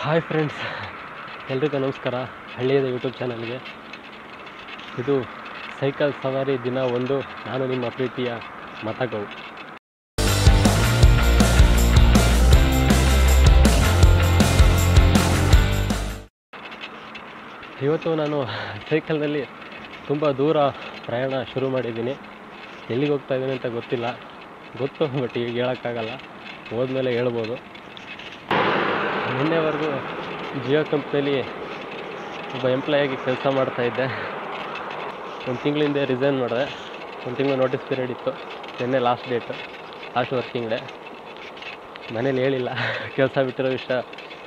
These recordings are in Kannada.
ಹಾಯ್ ಫ್ರೆಂಡ್ಸ್, ಎಲ್ರಿಗೂ ನಮಸ್ಕಾರ. ಹಳ್ಳಿಯದ ಯೂಟ್ಯೂಬ್ ಚಾನಲ್ಗೆ ಇದು ಸೈಕಲ್ ಸವಾರಿ ದಿನ 1. ನಾನು ನಿಮ್ಮ ಪ್ರೀತಿಯ ಮತಗೌ. ಇವತ್ತು ನಾನು ಸೈಕಲ್ನಲ್ಲಿ ತುಂಬ ದೂರ ಪ್ರಯಾಣ ಶುರು ಮಾಡಿದ್ದೀನಿ. ಎಲ್ಲಿಗೆ ಹೋಗ್ತಾ ಇದ್ದೀನಿ ಅಂತ ಗೊತ್ತು, ಬಟ್ ಈಗ ಹೇಳೋಕ್ಕಾಗಲ್ಲ, ಹೋದ್ಮೇಲೆ ಹೇಳ್ಬೋದು. ನಿನ್ನೆವರೆಗೂ ಜಿಯೋ ಕಂಪ್ನಿಯಲ್ಲಿ ಒಬ್ಬ ಎಂಪ್ಲಾಯಾಗಿ ಕೆಲಸ ಮಾಡ್ತಾಯಿದ್ದೆ. ಒಂದು ತಿಂಗಳಿಂದ ರಿಸೈನ್ ಮಾಡಿದೆ. ಒಂದು ತಿಂಗಳು ನೋಟಿಸ್ ಪೀರಿಯಡ್ ಇತ್ತು. ನಿನ್ನೆ ಲಾಸ್ಟ್ ವರ್ಕಿಂಗ್ ಡೇ. ಮನೇಲಿ ಹೇಳಿಲ್ಲ ಕೆಲಸ ಬಿಟ್ಟಿರೋ ವಿಷಯ.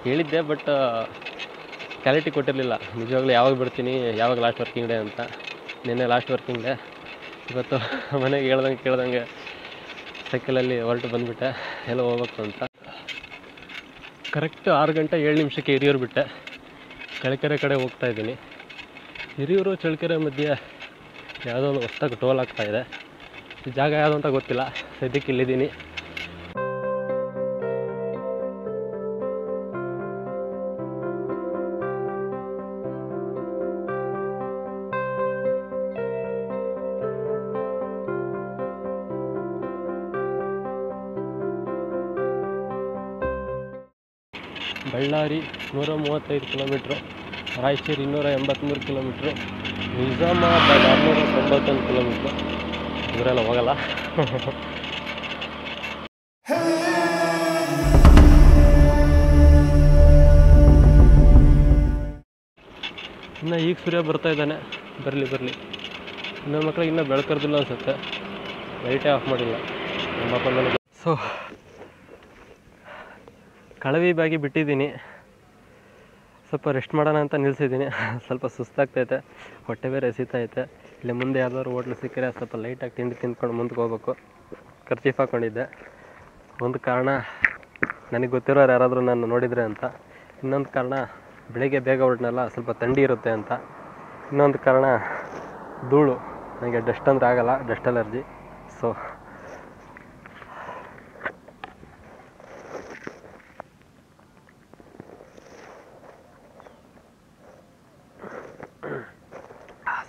ಹೇಳಿದ್ದೆ, ಬಟ್ ಕ್ಲಾರಿಟಿ ಕೊಟ್ಟಿರಲಿಲ್ಲ ನಿಜವಾಗ್ಲೂ ಯಾವಾಗ ಬಿಡ್ತೀನಿ, ಯಾವಾಗ ಲಾಸ್ಟ್ ವರ್ಕಿಂಗ್ ಡೇ ಅಂತ. ನಿನ್ನೆ ಲಾಸ್ಟ್ ವರ್ಕಿಂಗ್ ಡೇ. ಇವತ್ತು ಮನೆಗೆ ಕೇಳ್ದಂಗೆ ಸೈಕಲಲ್ಲಿ ಹೊರಟು ಬಂದುಬಿಟ್ಟೆ ಎಲ್ಲೋ ಹೋಗ್ಬೇಕು ಅಂತ. ಕರೆಕ್ಟ್ 6 ಗಂಟೆ 7 ನಿಮಿಷಕ್ಕೆ ಹಿರಿಯೂರು ಬಿಟ್ಟೆ. ಚಳ್ಳಕೆರೆ ಕಡೆ ಹೋಗ್ತಾಯಿದ್ದೀನಿ. ಹಿರಿಯೂರು ಚಳ್ಳಕೆರೆ ಮಧ್ಯೆ ಯಾವುದೋ ಒಂದು ಹೊಸ್ದಾಗಿ ಟೋಲ್ ಆಗ್ತಾಯಿದೆ. ಈ ಜಾಗ ಯಾವುದು ಅಂತ ಗೊತ್ತಿಲ್ಲ. ಸದ್ಯಕ್ಕೆ ಇಲ್ಲಿದ್ದೀನಿ. Ballari 135 kilometre, Raichur 283 kilometre, Nizamabad 691 kilometre. ಇವರೆಲ್ಲ ಹೋಗಲ್ಲ. ಇನ್ನು ಈಗ ಸೂರ್ಯ ಬರ್ತಾ ಇದ್ದಾನೆ. ಬರಲಿ. ಇನ್ನೊಂದು ಮಕ್ಕಳಿಗೆ ಇನ್ನೂ ಬೆಳಕರ್ದಿಲ್ಲ ಅನಿಸುತ್ತೆ. ಲೈಟೇ ಆಫ್ ಮಾಡಿಲ್ಲ ನಮ್ಮ ಅಪ್ಪನ. ಸೊ ಕಳವಿ ಬಾಗಿ ಬಿಟ್ಟಿದ್ದೀನಿ. ಸ್ವಲ್ಪ ರೆಸ್ಟ್ ಮಾಡೋಣ ಅಂತ ನಿಲ್ಲಿಸಿದ್ದೀನಿ. ಸ್ವಲ್ಪ ಸುಸ್ತಾಗ್ತೈತೆ, ಹೊಟ್ಟೆ ಬೇರೆ ಎಸಿತೈತೆ. ಇಲ್ಲಿ ಮುಂದೆ ಯಾವ್ದಾದ್ರು ಹೋಟ್ಲು ಸಿಕ್ಕರೆ ಸ್ವಲ್ಪ ಲೈಟಾಗಿ ತಿಂದ್ಕೊಂಡು ಮುಂದಕ್ಕೆ ಹೋಗ್ಬೇಕು. ಖರ್ಚೀಫ್ ಹಾಕ್ಕೊಂಡಿದ್ದೆ. ಒಂದು ಕಾರಣ, ನನಗೆ ಗೊತ್ತಿರೋರು ಯಾರಾದರೂ ನಾನು ನೋಡಿದರೆ ಅಂತ. ಇನ್ನೊಂದು ಕಾರಣ, ಬೆಳಿಗ್ಗೆ ಬೇಗ ಹೊರಡ್ನಲ್ಲ, ಸ್ವಲ್ಪ ಥಂಡಿ ಇರುತ್ತೆ ಅಂತ. ಇನ್ನೊಂದು ಕಾರಣ, ಧೂಳು. ನನಗೆ ಡಸ್ಟ್ ಅಂದರೆ ಆಗಲ್ಲ, ಡಸ್ಟ್ ಅಲರ್ಜಿ. ಸೊ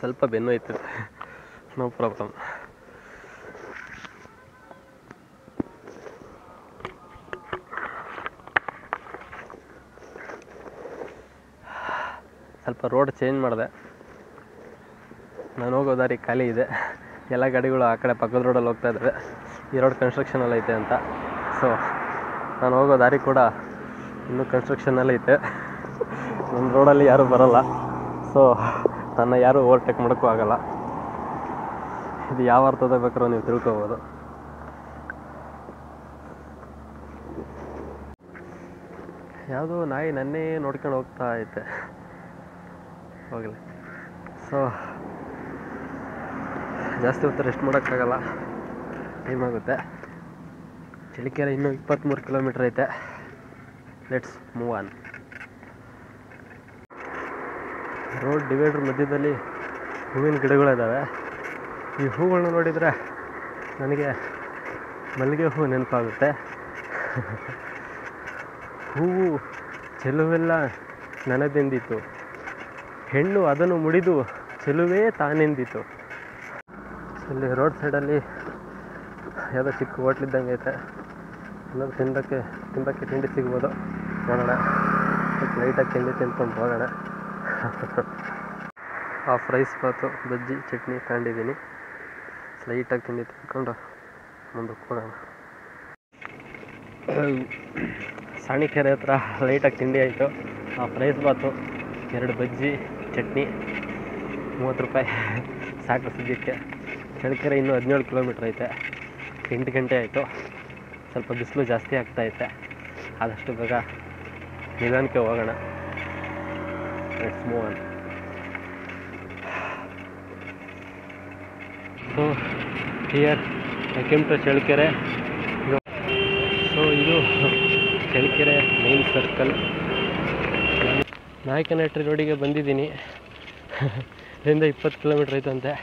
ಸ್ವಲ್ಪ ಬೆನ್ನು ಐತೆ, ನೋ ಪ್ರಾಬ್ಲಮ್. ಸ್ವಲ್ಪ ರೋಡ್ ಚೇಂಜ್ ಮಾಡಿದೆ. ನಾನು ಹೋಗೋ ದಾರಿ ಖಾಲಿ ಇದೆ. ಎಲ್ಲ ಗಾಡಿಗಳು ಆ ಕಡೆ ಪಕ್ಕದ ರೋಡಲ್ಲಿ ಹೋಗ್ತಾ ಇದ್ದಾವೆ. ಈ ರೋಡ್ ಕನ್ಸ್ಟ್ರಕ್ಷನಲ್ಲಿ ಐತೆ ಅಂತ. ಸೊ ನಾನು ಹೋಗೋ ದಾರಿ ಕೂಡ ಇನ್ನೂ ಕನ್ಸ್ಟ್ರಕ್ಷನಲ್ಲಿ ಐತೆ. ನನ್ನ ರೋಡಲ್ಲಿ ಯಾರೂ ಬರೋಲ್ಲ. ಸೊ ನನ್ನ ಯಾರೂ ಓವರ್ಟೇಕ್ ಮಾಡೋಕ್ಕೂ ಆಗಲ್ಲ. ಇದು ಯಾವ ಅರ್ಥದ ಬೇಕಾದ್ರೂ ನೀವು ತಿಳ್ಕೊಬೋದು. ಯಾವುದೋ ನಾಯಿ ನನ್ನೇ ನೋಡ್ಕೊಂಡು ಹೋಗ್ತಾ ಐತೆ. ಹೋಗಲಿ. ಸೊ ಜಾಸ್ತಿ ಹೊತ್ತು ರೆಸ್ಟ್ ಮಾಡೋಕ್ಕಾಗಲ್ಲ, ಟೈಮ್ ಆಗುತ್ತೆ. ಚಳ್ಳಕೆರೆ ಇನ್ನೂ 23 ಕಿಲೋಮೀಟ್ರ್ ಐತೆ. Let's move on. Road divider ಮಧ್ಯದಲ್ಲಿ ಹೂವಿನ ಗಿಡಗಳಿದ್ದಾವೆ. ಈ ಹೂಗಳನ್ನ ನೋಡಿದರೆ ನನಗೆ ಮಲ್ಲಿಗೆ ಹೂವು ನೆನಪಾಗುತ್ತೆ. ಹೂವು ಚೆಲುವೆಲ್ಲ ನನದೆಂದಿತು, ಹೆಣ್ಣು ಅದನ್ನು ಮುಡಿದು ಚೆಲುವೇ ತಾನೆಂದಿತು. ಇಲ್ಲಿ ರೋಡ್ ಸೈಡಲ್ಲಿ ಯಾವುದೋ ಚಿಕ್ಕ ಹೋಟ್ಲಿದ್ದಂಗೆ ಐತೆ. ಎಲ್ಲರೂ ತಿನ್ನೋಕ್ಕೆ ತಿಂಡಿ ಸಿಗ್ಬೋದು. ನೋಡೋಣ, ಲೈಟಾಗಿ ತಿಂಡಿ ತಿನ್ಕೊಂಡು ಹೋಗೋಣ. ಹಾಫ್ ರೈಸ್ ಬಾತು, ಬಜ್ಜಿ, ಚಟ್ನಿ ತಗೊಂಡಿದ್ದೀನಿ. ಲೈಟಾಗಿ ತಿಂಡಿ ತಿನ್ಕೊಂಡು ಮುಂದಕ್ಕೆ ಹೋಗೋಣ. ಸಾಣಿಕೆರೆ ಹತ್ರ ಲೈಟಾಗಿ ತಿಂಡಿ ಆಯಿತು. ಹಾಫ್ ರೈಸ್ ಬಾತು, 2 ಬಜ್ಜಿ, ಚಟ್ನಿ, 30 ರೂಪಾಯಿ ಸಾಕು ಸದ್ಯಕ್ಕೆ. ಚಳ್ಳಕೆರೆ ಇನ್ನೂ 17 ಕಿಲೋಮೀಟ್ರ್ ಐತೆ. 8 ಗಂಟೆ ಆಯಿತು. ಸ್ವಲ್ಪ ಬಿಸಿಲು ಜಾಸ್ತಿ ಆಗ್ತಾಯಿದೆ. ಆದಷ್ಟು ಬೇಗ ನಿಧಾನಕ್ಕೆ ಹೋಗೋಣ. Let's move on. So here I came to Challakere. So ಇದು ಚಳ್ಳಕೆರೆ ಮೈನ್ ಸರ್ಕಲ್. ನಾಯಕನಹಟ್ಟಿ ರೋಡಿಗೆ ಬಂದಿದ್ದೀನಿ. ಇಲ್ಲಿಂದ 20 ಕಿಲೋಮೀಟ್ರ್ ಐತಂತೆ.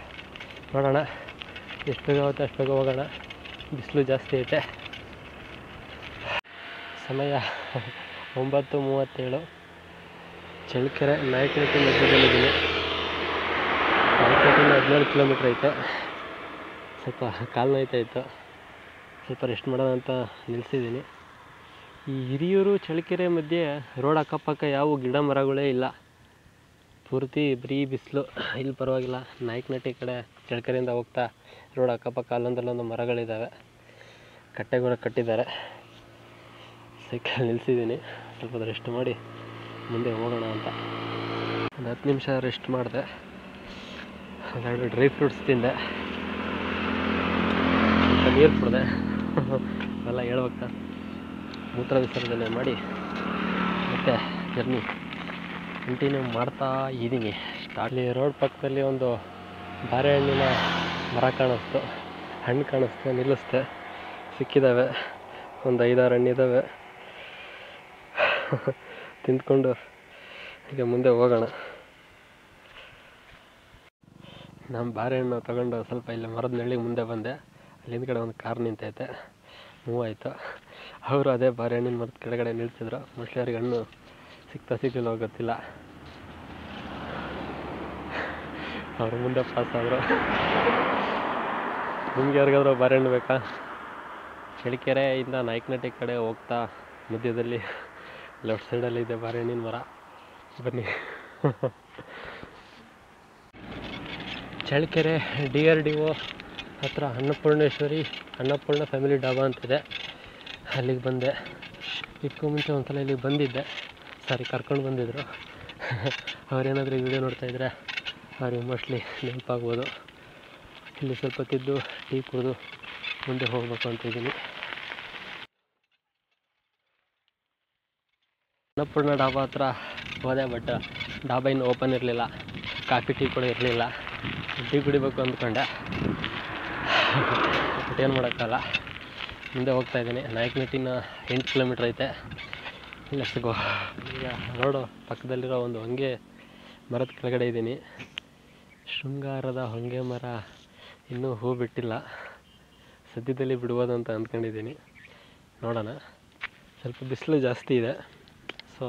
ನೋಡೋಣ ಎಷ್ಟು ಬೇಗ ಆಗುತ್ತೆ ಅಷ್ಟು ಬೇಗ ಹೋಗೋಣ. ಬಿಸಿಲು ಜಾಸ್ತಿ ಐತೆ. ಸಮಯ 9:37 ಚಳ್ಳಕೆರೆ ನಾಯಕನಹಟ್ಟಿ ಮಧ್ಯದಲ್ಲಿದ್ದೀನಿ. ನಾಯಕನಹಟ್ಟಿಯಿಂದ 14 ಕಿಲೋಮೀಟ್ರ್ ಐತೆ. ಸ್ವಲ್ಪ ಕಾಲು ನೋಯ್ತಾ ಇತ್ತು, ಸ್ವಲ್ಪ ರೆಸ್ಟ್ ಮಾಡೋಣ ಅಂತ ನಿಲ್ಲಿಸಿದ್ದೀನಿ. ಈ ಹಿರಿಯೂರು ಚಳ್ಳಕೆರೆ ಮಧ್ಯೆ ರೋಡ್ ಅಕ್ಕಪಕ್ಕ ಯಾವ ಗಿಡ ಮರಗಳೇ ಇಲ್ಲ, ಪೂರ್ತಿ ಬರೀ ಬಿಸಿಲು. ಇಲ್ಲಿ ಪರವಾಗಿಲ್ಲ, ನಾಯಕನಹಟ್ಟಿ ಕಡೆ ಚಳ್ಳಕೆರೆಯಿಂದ ಹೋಗ್ತಾ ರೋಡ್ ಅಕ್ಕಪಕ್ಕ ಅಲ್ಲೊಂದಲ್ಲೊಂದು ಮರಗಳಿದ್ದಾವೆ, ಕಟ್ಟೆಗಳು ಕಟ್ಟಿದ್ದಾರೆ. ಸೈಕಲ್ ನಿಲ್ಲಿಸಿದ್ದೀನಿ, ಸ್ವಲ್ಪ ರೆಸ್ಟ್ ಮಾಡಿ ಮುಂದೆ ಹೋಗೋಣ ಅಂತ. ಒಂದು 10 ನಿಮಿಷ ರೆಸ್ಟ್ ಮಾಡಿದೆ, ಒಂದೆರಡು ಡ್ರೈ ಫ್ರೂಟ್ಸ್ ತಿಂದೆ, ಸ್ವಲ್ಪ ನೀರು ಕುಡಿದೆ. ಅವೆಲ್ಲ ಹೇಳ್ಬೇಕಾ, ಮೂತ್ರ ವಿಸರ್ಜನೆ ಮಾಡಿ ಮತ್ತು ಜರ್ನಿ ಕಂಟಿನ್ಯೂ ಮಾಡ್ತಾ ಇದ್ದೀನಿ. ಅಲ್ಲಿ ರೋಡ್ ಪಕ್ಕದಲ್ಲಿ ಒಂದು ಬಾರೆಹಣ್ಣಿನ ಮರ ಕಾಣಿಸ್ತು, ಹಣ್ಣು ಕಾಣಿಸ್ತು, ನಿಲ್ಲಿಸ್ದೆ. ಸಿಕ್ಕಿದ್ದಾವೆ, ಒಂದು 5-6 ಹಣ್ಣಿದ್ದಾವೆ. ತಿಂದ್ಕೊಂಡು ಈಗ ಮುಂದೆ ಹೋಗೋಣ. ನಮ್ಮ ಬಾರೆಹಣ್ಣು ತಗೊಂಡು ಸ್ವಲ್ಪ ಇಲ್ಲಿ ಮರದ ನೆರಳಿಗೆ ಮುಂದೆ ಬಂದೆ. ಅಲ್ಲಿ ಹಿಂದ್ಗಡೆ ಒಂದು ಕಾರ್ ನಿಂತೈತೆ, ಮೂವ್ ಆಯಿತು. ಅವರು ಅದೇ ಬಾರೆಹಣ್ಣಿನ ಮರದ ಕೆಳಗಡೆ ನಿಲ್ಸಿದ್ರು. ಮೋಸ್ಟ್ಲಿ ಅವ್ರಿಗೆ ಹಣ್ಣು ಸಿಗ್ಲಿಲ್ಲ ಗೊತ್ತಿಲ್ಲ, ಅವರು ಮುಂದೆ ಪಾಸ್ ಆದರು. ನಿಮ್ಗೆ ಯಾರಿಗಾದ್ರೂ ಬಾರೆಹಣ್ಣು ಬೇಕಾ? ಚಳ್ಳಕೆರೆಯಿಂದ ನಾಯಕನಹಟ್ಟಿ ಕಡೆ ಹೋಗ್ತಾ ಮಧ್ಯದಲ್ಲಿ ಲೆಫ್ಟ್ ಸೈಡಲ್ಲಿ ಇದೆ ಬಾರೆಹಣ್ಣಿನ ಮರ, ಬನ್ನಿ. ಚಳ್ಳಕೆರೆ DRDO ಹತ್ರ ಅನ್ನಪೂರ್ಣ ಫ್ಯಾಮಿಲಿ ಡಾಬಾ ಅಂತಿದೆ, ಅಲ್ಲಿಗೆ ಬಂದೆ. ಇದಕ್ಕೂ ಮುಂಚೆ ಒಂದ್ಸಲ ಇಲ್ಲಿಗೆ ಬಂದಿದ್ದೆ, ಕರ್ಕೊಂಡು ಬಂದಿದ್ದರು. ಅವರೇನಾದರೂ ಈ ವಿಡಿಯೋ ನೋಡ್ತಾಯಿದ್ರೆ ಅವ್ರಿಗೆ ಮೋಸ್ಟ್ಲಿ ನೆನಪಾಗ್ಬೋದು. ಇಲ್ಲಿ ಸ್ವಲ್ಪ ತಿದ್ದು ಟೀ ಕುಡಿದು ಮುಂದೆ ಹೋಗ್ಬೇಕು ಅಂತಿದ್ದೀನಿ. ಅನ್ನಪೂರ್ಣ ಡಾಬಾ ಹತ್ರ ಹೋದೆ, ಬಟ್ ಡಾಬಾ ಇನ್ನೂ ಓಪನ್ ಇರಲಿಲ್ಲ, ಕಾಫಿ ಟೀ ಕೂಡ ಇರಲಿಲ್ಲ. ಟೀ ಕುಡಿಬೇಕು ಅಂದ್ಕೊಂಡೆ, ಬಟ್ ಏನು ಮಾಡೋಕ್ಕಲ್ಲ. ಮುಂದೆ ಹೋಗ್ತಾಯಿದ್ದೀನಿ. ನಾಯಕನಹಟ್ಟಿನ 8 ಕಿಲೋಮೀಟ್ರ್ ಐತೆ. Let's go. ಈಗ ರೋಡು ಪಕ್ಕದಲ್ಲಿರೋ ಒಂದು ಹೊಂಗೆ ಮರದ ಕೆಳಗಡೆ ಇದ್ದೀನಿ. ಶೃಂಗಾರದ ಹೊಂಗೆ ಮರ ಇನ್ನೂ ಹೂ ಬಿಟ್ಟಿಲ್ಲ, ಸದ್ಯದಲ್ಲಿ ಬಿಡ್ಬೋದು ಅಂತ ಅಂದ್ಕೊಂಡಿದ್ದೀನಿ. ನೋಡೋಣ. ಸ್ವಲ್ಪ ಬಿಸಿಲು ಜಾಸ್ತಿ ಇದೆ, ಸೊ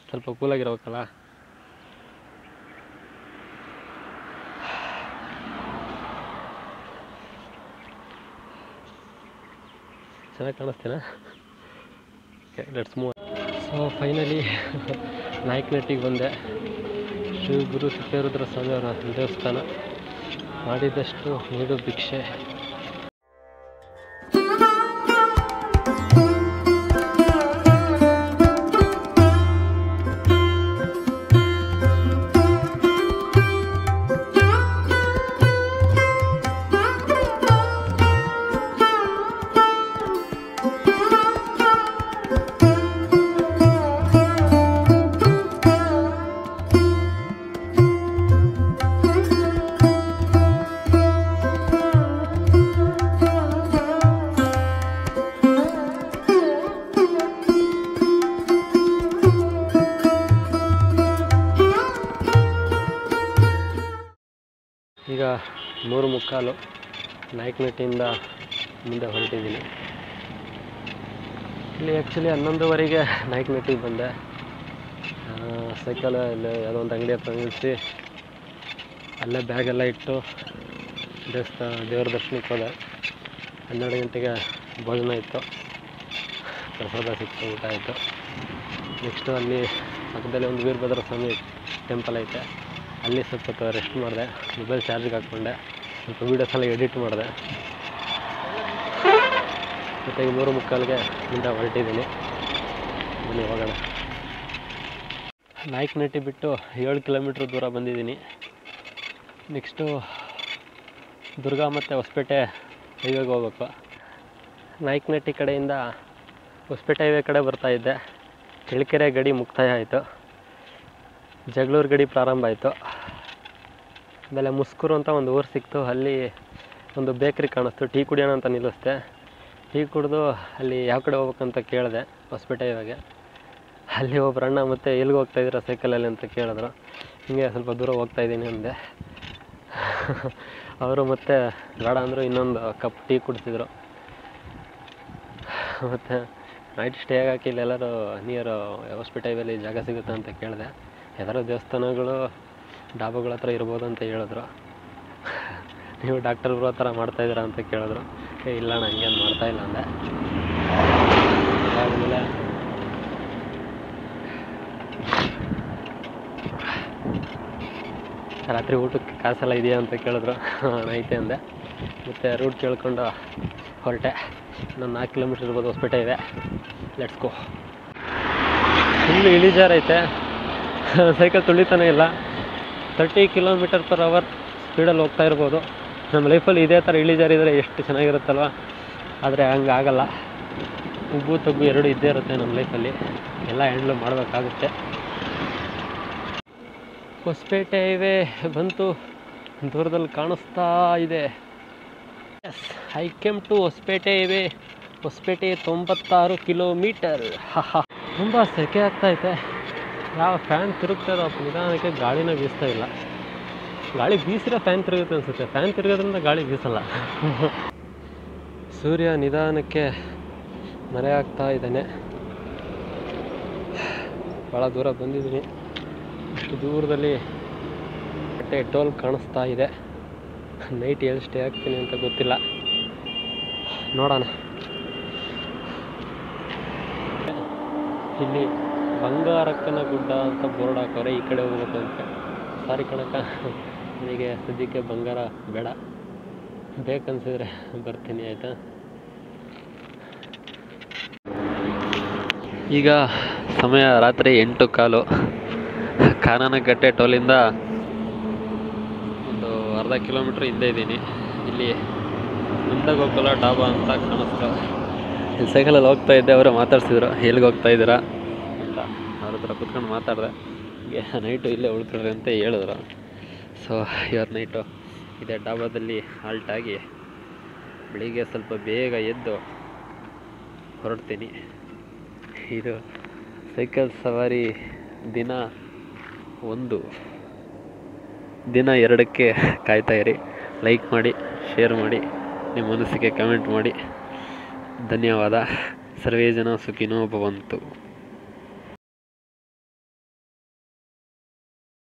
ಸ್ವಲ್ಪ ಕೂಲಾಗಿರ್ಬೇಕಲ್ಲ. ಚೆನ್ನಾಗಿ ಕಾಣಿಸ್ತೀನಾ? Okay, let's move. So finally ನಾಯಕನಹಟ್ಟಿಗೆ ಬಂದೆ. ಶ್ರೀ ಗುರು ಸಿದ್ದೇರುದ್ರ ಸ್ವಾಮಿಯವರ ದೇವಸ್ಥಾನ. ಮಾಡಿದಷ್ಟು ನೀಡು ಭಿಕ್ಷೆ. ಈಗ 3:45 ನಾಯಕನಹಟ್ಟಿಯಿಂದ ಮುಂದೆ ಹೊರಟಿದ್ದೀನಿ. ಇಲ್ಲಿ ಆ್ಯಕ್ಚುಲಿ 11:15ಗೆ ನಾಯಕನಹಟ್ಟಿಗೆ ಬಂದೆ. ಸೈಕಲ್ ಇಲ್ಲಿ ಯಾವುದೋ ಒಂದು ಅಂಗಡಿ ಹತ್ರ ನಿಲ್ಲಿಸಿ ಅಲ್ಲೇ ಬ್ಯಾಗೆಲ್ಲ ಇಟ್ಟು ದೇವ್ರ ದರ್ಶನಕ್ಕೆ ಹೋದೆ. 12 ಗಂಟೆಗೆ ಭೋಜನ ಇತ್ತು, ಪ್ರಸಾದ ಸಿಕ್ತು, ಊಟ ಆಯಿತು. ನೆಕ್ಸ್ಟು ಅಲ್ಲಿ ಪಕ್ಕದಲ್ಲಿ ಒಂದು ವೀರಭದ್ರ ಸ್ವಾಮಿ ಟೆಂಪಲ್ ಐತೆ, ಅಲ್ಲಿ ಸ್ವಲ್ಪ ರೆಸ್ಟ್ ಮಾಡಿದೆ. ಮೊಬೈಲ್ ಚಾರ್ಜಿಗೆ ಹಾಕ್ಕೊಂಡೆ, ಸ್ವಲ್ಪ ವೀಡಿಯೋಸ್ ಎಲ್ಲ ಎಡಿಟ್ ಮಾಡಿದೆ. ಮತ್ತು ಈಗ 3:45ಗೆ ಮುಂದೆ ಹೊರಟಿದ್ದೀನಿ. ಬನ್ನಿ ಹೋಗೋಣ. ನಾಯಕನಹಟ್ಟಿ ಬಿಟ್ಟು 7 ಕಿಲೋಮೀಟ್ರ್ ದೂರ ಬಂದಿದ್ದೀನಿ. ನೆಕ್ಸ್ಟು ದುರ್ಗಾ ಮತ್ತು ಹೊಸಪೇಟೆ ಹೈವೇಗೆ ಹೋಗ್ಬೇಕು. ನಾಯಕನಹಟ್ಟಿ ಕಡೆಯಿಂದ ಹೊಸಪೇಟೆ ಹೈವೇ ಕಡೆ ಬರ್ತಾಯಿದ್ದೆ. ಚಳ್ಳಕೆರೆ ಗಡಿ ಮುಕ್ತಾಯ ಆಯಿತು, ಜಗಳೂರು ಗಡಿ ಪ್ರಾರಂಭ ಆಯಿತು. ಆಮೇಲೆ ಮುಸ್ಕೂರು ಅಂತ ಒಂದು ಊರು ಸಿಕ್ತು, ಅಲ್ಲಿ ಒಂದು ಬೇಕ್ರಿ ಕಾಣಿಸ್ತು. ಟೀ ಕುಡಿಯೋಣ ಅಂತ ನಿಲ್ಲಿಸ್ದೆ. ಟೀ ಕುಡಿದು ಅಲ್ಲಿ ಯಾವ ಕಡೆ ಹೋಗ್ಬೇಕಂತ ಕೇಳಿದೆ, ಹೊಸಪೇಟೆ ಹೈವೇಗೆ. ಅಲ್ಲಿ ಒಬ್ಬರು ಅಣ್ಣ ಮತ್ತೆ ಎಲ್ಲಿಗೆ ಹೋಗ್ತಾಯಿದ್ದೀರಾ ಸೈಕಲಲ್ಲಿ ಅಂತ ಕೇಳಿದ್ರು. ಹಿಂಗೆ ಸ್ವಲ್ಪ ದೂರ ಹೋಗ್ತಾಯಿದ್ದೀನಿ ಅಂದೆ. ಅವರು ಮತ್ತೆ ಬೇಡ ಅಂದರು, ಇನ್ನೊಂದು ಕಪ್ ಟೀ ಕುಡಿಸಿದ್ರು. ಮತ್ತು ನೈಟ್ ಸ್ಟೇ ಆಗೋಕ್ಕೆ ಇಲ್ಲೆಲ್ಲರೂ ನಿಯರ್ ಹೊಸಪೇಟೆಯಲ್ಲಿ ಜಾಗ ಸಿಗುತ್ತೆ ಅಂತ ಕೇಳಿದೆ. ಯಾವ್ದಾದ್ರು ದೇವಸ್ಥಾನಗಳು ಡಾಬಾಗಳ ಹತ್ರ ಇರ್ಬೋದು ಅಂತ ಹೇಳಿದ್ರು. ನೀವು ಡಾಕ್ಟರ್ಗಳು ಆ ಥರ ಮಾಡ್ತಾಯಿದ್ದೀರಾ ಅಂತ ಕೇಳಿದ್ರು. ಇಲ್ಲ ಅಣ್ಣ ಹಂಗೇನು ಮಾಡ್ತಾಯಿಲ್ಲ ಅಂದೆ. ಆದಮೇಲೆ ರಾತ್ರಿ ಊಟಕ್ಕೆ ಕಾಸೆಲ್ಲ ಇದೆಯಾ ಅಂತ ಕೇಳಿದ್ರು. ಐತೆ ಅಂದೆ. ಮತ್ತು ರೂಟ್ ಕೇಳ್ಕೊಂಡು ಹೊರಟೆ. ಇನ್ನೊಂದು 4 ಕಿಲೋಮೀಟ್ರ್ ಇರ್ಬೋದು ಹೊಸಪೇಟೆ ಇದೆ. Let's go. ಫುಲ್ಲು ಇಳಿಜಾರೈತೆ. ಸೈಕಲ್ ತುಳಿತಾನೆ ಇಲ್ಲ. 30 km/h ಸ್ಪೀಡಲ್ಲಿ ಹೋಗ್ತಾ ಇರ್ಬೋದು. ನಮ್ಮ ಲೈಫಲ್ಲಿ ಇದೇ ಥರ ಇಳಿಜಾರಿದ್ರೆ ಎಷ್ಟು ಚೆನ್ನಾಗಿರುತ್ತಲ್ವ. ಆದರೆ ಹಂಗಾಗಲ್ಲ. ಉಬ್ಬು ತಗ್ಗು ಎರಡು ಇದ್ದೇ ಇರುತ್ತೆ ನಮ್ಮ ಲೈಫಲ್ಲಿ. ಎಲ್ಲ ಹ್ಯಾಂಡ್ಲ್ ಮಾಡಬೇಕಾಗುತ್ತೆ. ಹೊಸಪೇಟೆ ಹೈವೇ ಬಂತು, ದೂರದಲ್ಲಿ ಕಾಣಿಸ್ತಾ ಇದೆ. Yes, I came to Hosapete highway. Hosapete 96 kilometre. ತುಂಬ ಸೆಕೆ ಆಗ್ತಾಯಿದೆ. ಯಾವ ಫ್ಯಾನ್ ತಿರುಗ್ತದಪ್ಪ, ನಿಧಾನಕ್ಕೆ ಗಾಳಿನ ಬೀಸ್ತಾ ಇಲ್ಲ. ಗಾಳಿ ಬೀಸಿರೋ ಫ್ಯಾನ್ ತಿರುಗುತ್ತೆ ಅನಿಸುತ್ತೆ. ಫ್ಯಾನ್ ತಿರುಗೋದ್ರಿಂದ ಗಾಳಿ ಬೀಸಲ್ಲ. ಸೂರ್ಯ ನಿಧಾನಕ್ಕೆ ಮರೆ ಆಗ್ತಾ ಇದ್ದಾನೆ. ಭಾಳ ದೂರ ಬಂದಿದ್ದೀನಿ. ಅಷ್ಟು ದೂರದಲ್ಲಿ ಬಟ್ಟೆ ಟೋಲ್ ಕಾಣಿಸ್ತಾ ಇದೆ. ನೈಟ್ ಎಲ್ಲಿ ಸ್ಟೇ ಆಗ್ತೀನಿ ಅಂತ ಗೊತ್ತಿಲ್ಲ, ನೋಡೋಣ. ಇಲ್ಲಿ ಬಂಗಾರಕ್ಕನ ಗುಡ್ಡ ಅಂತ ಬೋರ್ಡ್ ಹಾಕವ್ರೆ. ಈ ಕಡೆ ಹೋಗ್ಬೇಕು ಅಂತ. ಸಾರಿ ಕಣಕ್ಕ, ನನಗೆ ಸದ್ಯಕ್ಕೆ ಬಂಗಾರ ಬೇಡ. ಬೇಕನ್ಸಿದ್ರೆ ಬರ್ತೀನಿ, ಆಯಿತಾ. ಈಗ ಸಮಯ ರಾತ್ರಿ 8:15. ಕಾನನಕಟ್ಟೆ ಟೋಲಿಂದ ಒಂದು ಅರ್ಧ ಕಿಲೋಮೀಟ್ರ್ ಹಿಂದೆ ಇದ್ದೀನಿ. ಇಲ್ಲಿ ನಂದಗೋಕುಲ ಡಾಬಾ ಅಂತ ಕಾಣಿಸ್ತು. ಇಲ್ಲಿ ಸೈಕಲಲ್ಲಿ ಹೋಗ್ತಾ ಇದ್ದೆ. ಅವರೇ ಮಾತಾಡ್ಸಿದ್ರು, ಎಲ್ಲಿಗೆ ಹೋಗ್ತಾ ಇದ್ದೀರಾ ಅಂತ. ಅವ್ರ ಹತ್ರ ಕುತ್ಕೊಂಡು ಮಾತಾಡಿದೆ. ಹೀಗೆ ನೈಟು ಇಲ್ಲೇ ಉಳ್ಕೊಳ್ರಿ ಅಂತ ಹೇಳಿದ್ರು. ಸೊ ಇವತ್ತು ನೈಟು ಇದೇ ಡಾಬಾದಲ್ಲಿ ಹಾಲ್ಟಾಗಿ ಬೆಳಿಗ್ಗೆ ಸ್ವಲ್ಪ ಬೇಗ ಎದ್ದು ಹೊರಡ್ತೀನಿ. ಇದು ಸೈಕಲ್ ಸವಾರಿ ದಿನ 1. ದಿನ 2ಕ್ಕೆ ಕಾಯ್ತಾಯಿರಿ. ಲೈಕ್ ಮಾಡಿ, ಶೇರ್ ಮಾಡಿ, ನಿಮ್ಮ ಮನಸ್ಸಿಗೆ ಕಮೆಂಟ್ ಮಾಡಿ. ಧನ್ಯವಾದ. ಸರ್ವೇ ಜನ ಸುಖಿನೋ ಭವಂತು.